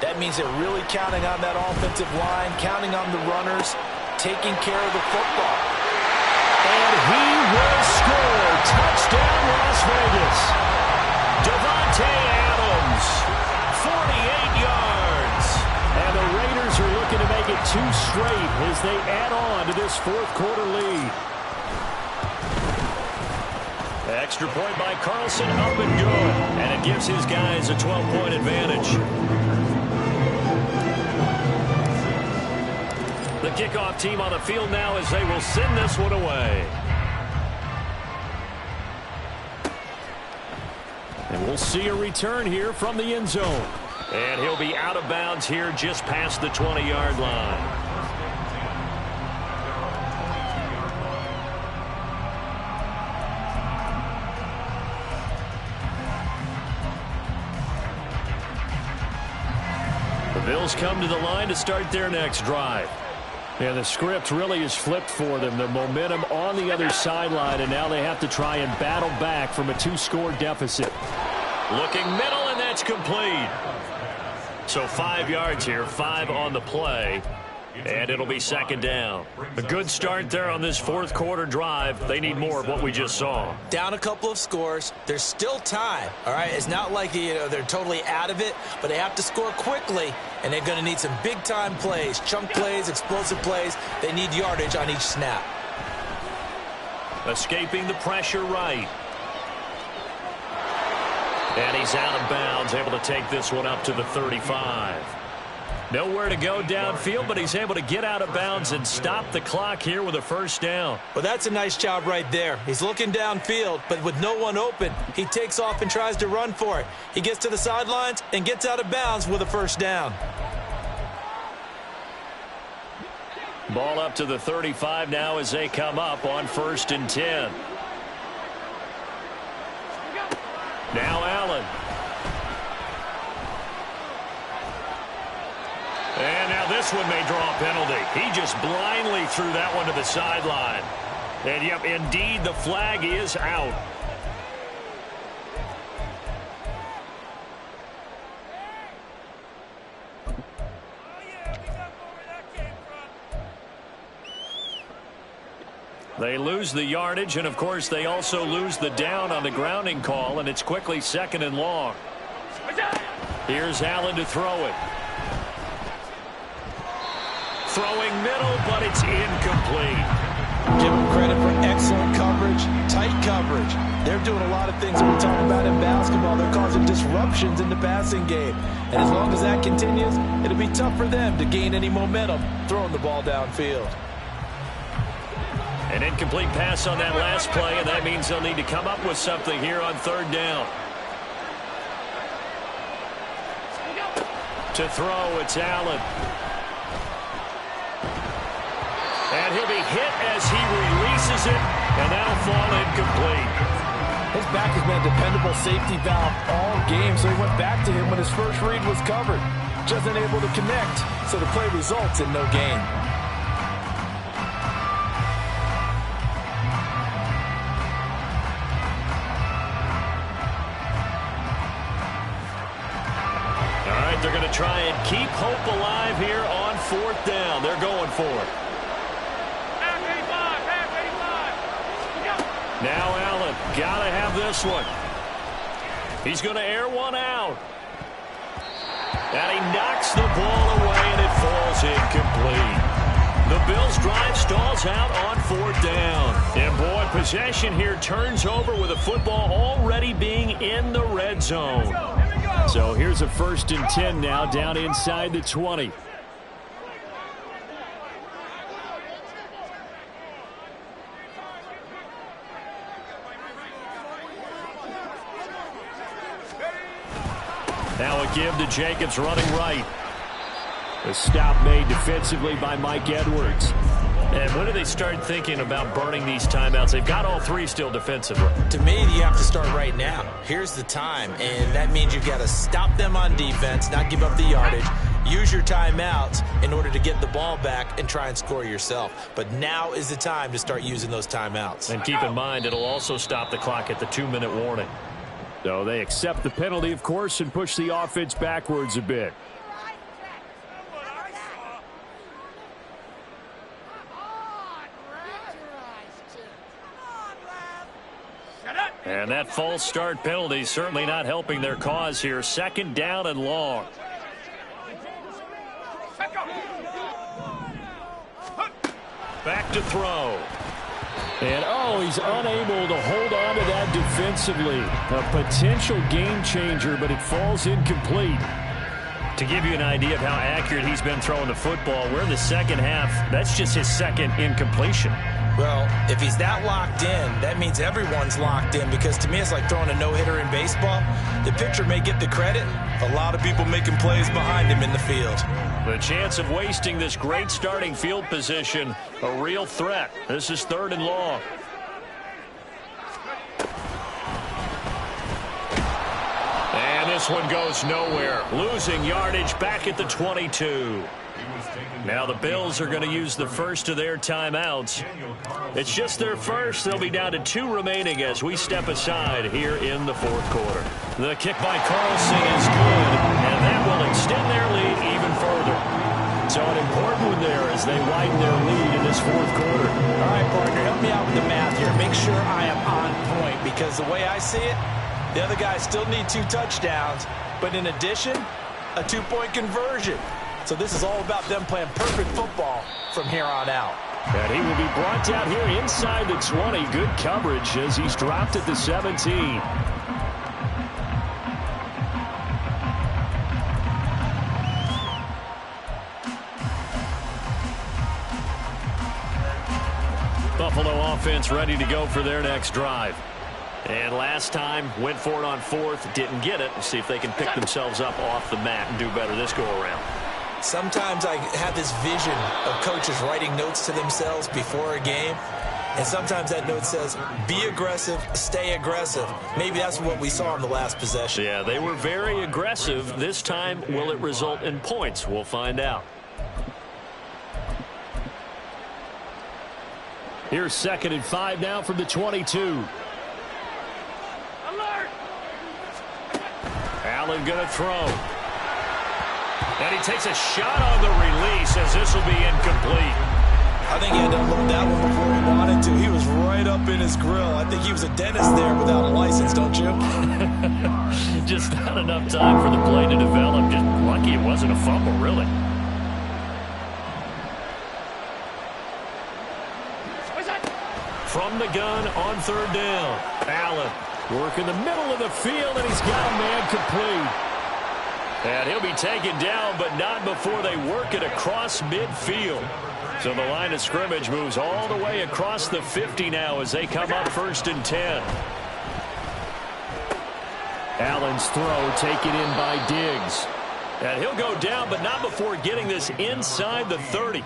That means they're really counting on that offensive line, counting on the runners, taking care of the football. And he will score. Touchdown, Las Vegas. Devontae Adams, 48 yards. And the Raiders are looking to make it 2 straight as they add on to this 4th quarter lead. Extra point by Carlson, up and good. And it gives his guys a 12-point advantage. The kickoff team on the field now as they will send this one away. And we'll see a return here from the end zone. And he'll be out of bounds here just past the 20-yard line. The Bills come to the line to start their next drive. Yeah, the script really is flipped for them. The momentum on the other sideline, and now they have to try and battle back from a 2-score deficit. Looking middle, and that's complete. So 5 yards here, 5 on the play, and it'll be 2nd down. A good start there on this 4th quarter drive. They need more of what we just saw. Down a couple of scores. There's still time, all right? It's not like they're totally out of it, but they have to score quickly, and they're going to need some big-time plays, chunk plays, explosive plays. They need yardage on each snap. Escaping the pressure right. And he's out of bounds, able to take this one up to the 35. Nowhere to go downfield, but he's able to get out of bounds and stop the clock here with a 1st down. Well, that's a nice job right there. He's looking downfield, but with no one open, he takes off and tries to run for it. He gets to the sidelines and gets out of bounds with a 1st down. Ball up to the 35 now as they come up on 1st and 10. Now Allen. And now this one may draw a penalty. He just blindly threw that one to the sideline. And, yep, indeed, the flag is out. They lose the yardage, and, of course, they also lose the down on the grounding call, and it's quickly 2nd and long. Here's Allen to throw it. Throwing middle, but it's incomplete. Give them credit for excellent coverage, tight coverage. They're doing a lot of things that we're talking about in basketball. They're causing disruptions in the passing game. And as long as that continues, it'll be tough for them to gain any momentum throwing the ball downfield. An incomplete pass on that last play, and that means they'll need to come up with something here on third down. To throw, it's Allen. And he'll be hit as he releases it, and that'll fall incomplete. His back has been a dependable safety valve all game, so he went back to him when his first read was covered. Just unable to connect, so the play results in no gain. All right, they're going to try and keep hope alive here on fourth down. They're going for it. Now Allen, got to have this one. He's going to air one out. And he knocks the ball away, and it falls incomplete. The Bills' drive stalls out on fourth down. And, boy, possession here turns over with the football already being in the red zone. So here's a 1st and 10 now, down inside the 20. Now a give to Jacobs running right. A stop made defensively by Mike Edwards. And when do they start thinking about burning these timeouts? They've got all three still defensively. To me, you have to start right now. Here's the time, and that means you've got to stop them on defense, not give up the yardage, use your timeouts in order to get the ball back and try and score yourself. But now is the time to start using those timeouts. And keep in mind, it'll also stop the clock at the 2-minute warning. So they accept the penalty, of course, and push the offense backwards a bit. And that false start penalty certainly not helping their cause here. 2nd down and long. Back to throw. And, oh, he's unable to hold on to that defensively. A potential game changer, but it falls incomplete. To give you an idea of how accurate he's been throwing the football, we're in the second half. That's just his 2nd incompletion. Well, if he's that locked in, that means everyone's locked in, because to me it's like throwing a no-hitter in baseball. The pitcher may get the credit. A lot of people making plays behind him in the field. The chance of wasting this great starting field position, a real threat. This is 3rd and long. And this one goes nowhere. Losing yardage back at the 22. Now the Bills are going to use the first of their timeouts. It's just their first. They'll be down to 2 remaining as we step aside here in the 4th quarter. The kick by Carlson is good, and that will extend their lead even further. So an important one there as they widen their lead in this 4th quarter. All right, partner, help me out with the math here. Make sure I am on point, because the way I see it, the other guys still need 2 touchdowns, but in addition, a 2-point conversion. So this is all about them playing perfect football from here on out. And he will be brought down here inside the 20. Good coverage as he's dropped at the 17. Buffalo offense ready to go for their next drive. And last time, went for it on 4th, didn't get it. Let's see if they can pick themselves up off the mat and do better this go-around. Sometimes I have this vision of coaches writing notes to themselves before a game, and sometimes that note says, be aggressive, stay aggressive. Maybe that's what we saw in the last possession. Yeah, they were very aggressive. This time, will it result in points? We'll find out. Here's 2nd and 5 now from the 22. Allen going to throw. And he takes a shot on the release as this will be incomplete. I think he had to unload that one before he wanted to. He was right up in his grill. I think he was a dentist there without a license, don't you? Just not enough time for the play to develop. Just lucky it wasn't a fumble, really. From the gun on 3rd down. Allen work in the middle of the field, and he's got a man complete. And he'll be taken down, but not before they work it across midfield. So the line of scrimmage moves all the way across the 50 now as they come up 1st and 10. Allen's throw taken in by Diggs. And he'll go down, but not before getting this inside the 30.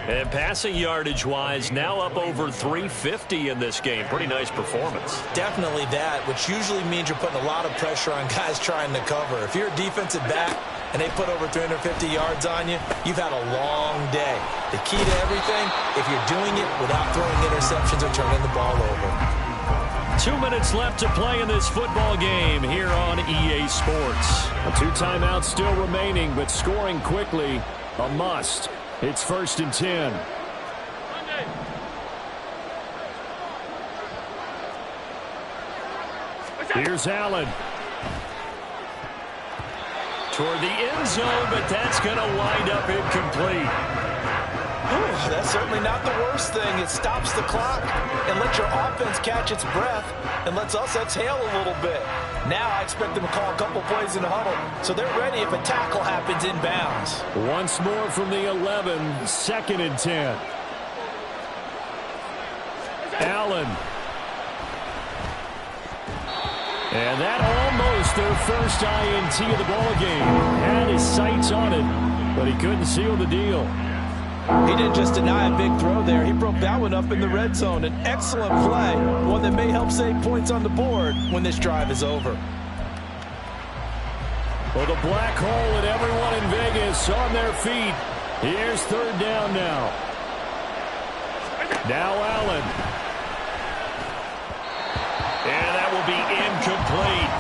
And passing yardage-wise, now up over 350 in this game. Pretty nice performance. Definitely that, which usually means you're putting a lot of pressure on guys trying to cover. If you're a defensive back and they put over 350 yards on you, you've had a long day. The key to everything, if you're doing it without throwing interceptions or turning the ball over. 2 minutes left to play in this football game here on EA Sports. 2 timeouts still remaining, but scoring quickly, a must. It's 1st and 10. Here's Allen. Toward the end zone, but that's going to wind up incomplete. Ooh, that's certainly not the worst thing. It stops the clock and lets your offense catch its breath and lets us exhale a little bit. Now I expect them to call a couple plays in the huddle, so they're ready if a tackle happens inbounds. Once more from the 11, 2nd and 10. Allen. And that almost their first INT of the ball game. Had his sights on it, but he couldn't seal the deal. He didn't just deny a big throw there. He broke that one up in the red zone. An excellent play, one that may help save points on the board when this drive is over. Well, the black hole and everyone in Vegas on their feet. Here's 3rd down now. Now Allen. And that will be incomplete.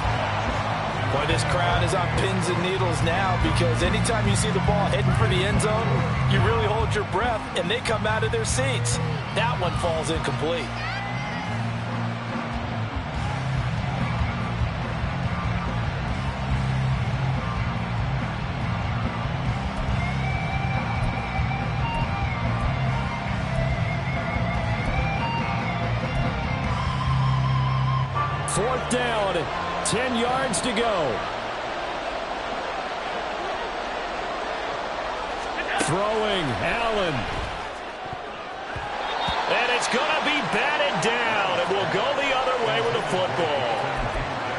Boy, this crowd is on pins and needles now because anytime you see the ball heading for the end zone, you really hold your breath and they come out of their seats. That one falls incomplete. Fourth down, 10 yards to go. Throwing, Allen. And it's going to be batted down. It will go the other way with the football.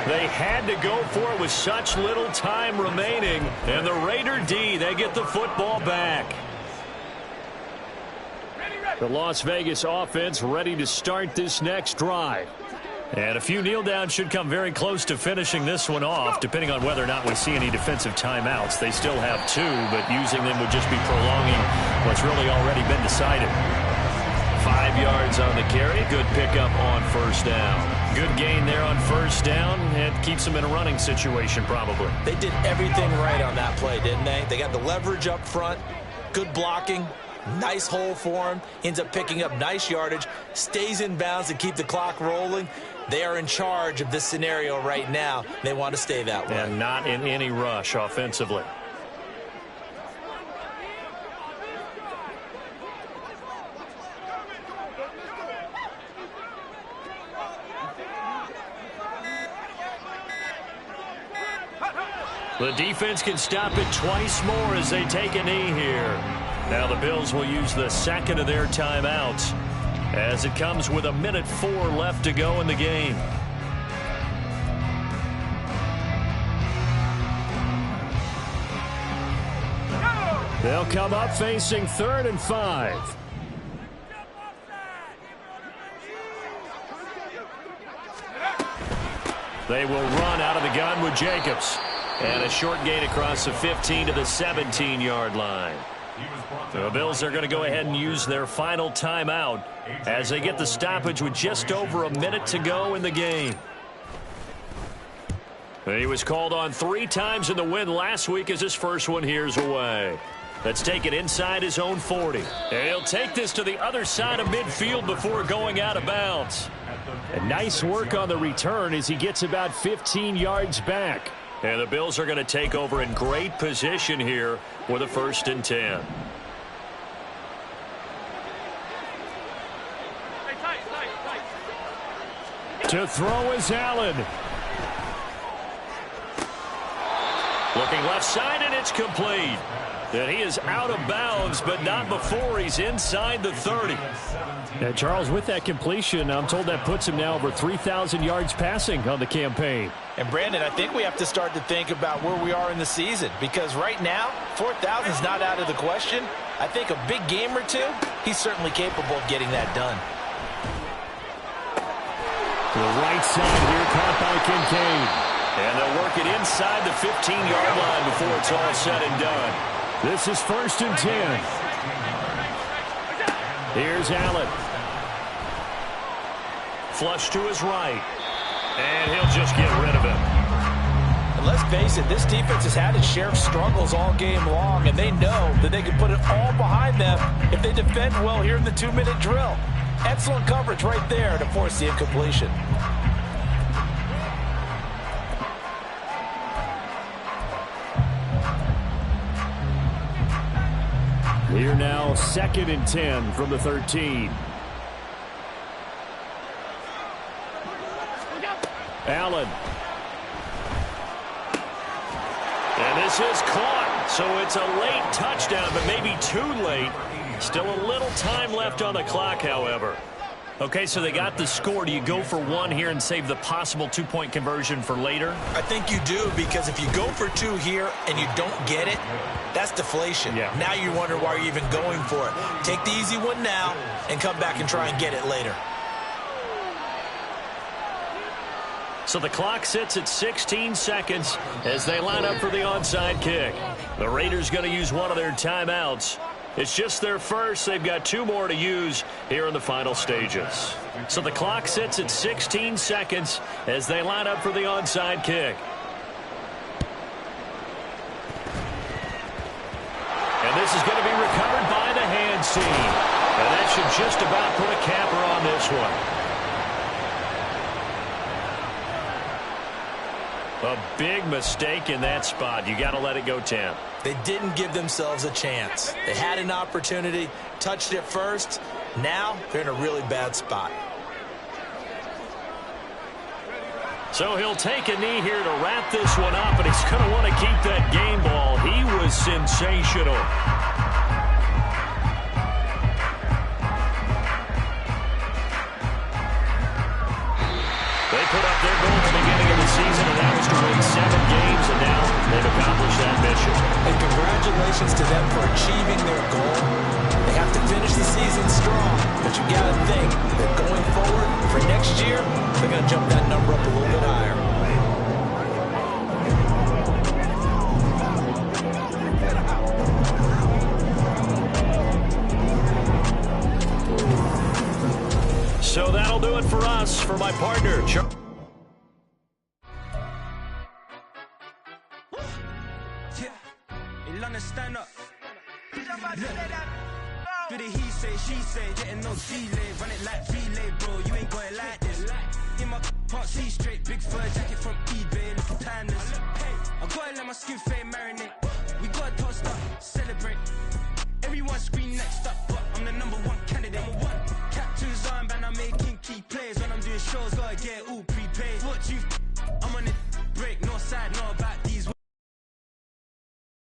They had to go for it with such little time remaining. And the Raider D, they get the football back. The Las Vegas offense ready to start this next drive. And a few kneel downs should come very close to finishing this one off, depending on whether or not we see any defensive timeouts. They still have 2, but using them would just be prolonging what's really already been decided. 5 yards on the carry. Good pickup on 1st down. Good gain there on 1st down. It keeps them in a running situation, probably. They did everything right on that play, didn't they? They got the leverage up front, good blocking, nice hole for him, ends up picking up nice yardage, stays in bounds and keep the clock rolling. They are in charge of this scenario right now. They want to stay that way. And not in any rush offensively. The defense can stop it twice more as they take a knee here. Now the Bills will use the 2nd of their timeouts as it comes with 1:04 left to go in the game. They'll come up facing 3rd and 5. They will run out of the gun with Jacobs. And a short gain across the 15 to the 17-yard line. The Bills are going to go ahead and use their final timeout as they get the stoppage with just over a minute to go in the game. He was called on 3 times in the win last week as his first one here's away. Let's take it inside his own 40. And he'll take this to the other side of midfield before going out of bounds. And nice work on the return as he gets about 15 yards back. And the Bills are going to take over in great position here with a 1st and 10. To throw is Allen. Looking left side, and it's complete. And he is out of bounds, but not before he's inside the 30. And Charles, with that completion, I'm told that puts him now over 3,000 yards passing on the campaign. And Brandon, I think we have to start to think about where we are in the season, because right now, 4,000 is not out of the question. I think a big game or two, he's certainly capable of getting that done. To the right side here, caught by Kincaid. And they'll work it inside the 15-yard line before it's all said and done. This is 1st and 10. Here's Allen. Flush to his right. And he'll just get rid of it. And let's face it, this defense has had its share of struggles all game long, and they know that they can put it all behind them if they defend well here in the 2-minute drill. Excellent coverage right there to force the incompletion. We're now 2nd and 10 from the 13. Allen. And this is caught. So it's a late touchdown, but maybe too late. Still a little time left on the clock, however. Okay, so they got the score. Do you go for one here and save the possible 2-point conversion for later? I think you do, because if you go for 2 here and you don't get it, that's deflation. Yeah. Now you wonder why you're even going for it. Take the easy one now and come back and try and get it later. So the clock sits at 16 seconds as they line up for the onside kick. The Raiders going to use one of their timeouts. It's just their first. They've got 2 more to use here in the final stages. So the clock sits at 16 seconds as they line up for the onside kick. And this is going to be recovered by the hands team. And that should just about put a capper on this one. A big mistake in that spot. You got to let it go, Tam. They didn't give themselves a chance. They had an opportunity, touched it first. Now they're in a really bad spot. So he'll take a knee here to wrap this one up, and he's going to want to keep that game ball. He was sensational. They put up their goal at the beginning of the season, and that was to win 7 games, and now they've accomplished that mission. And congratulations to them for achieving their goal. They have to finish the season strong, but you got to think that going forward for next year, they're going to jump that number up a little bit higher. So that'll do it for us. For my partner, stand up. Do the he say, she say, getting no delay, run it like relay, bro. You ain't got it like this. In my can't see straight, big fur jacket from eBay, looking timeless. I gotta let my skin fade marinate. We gotta toast up.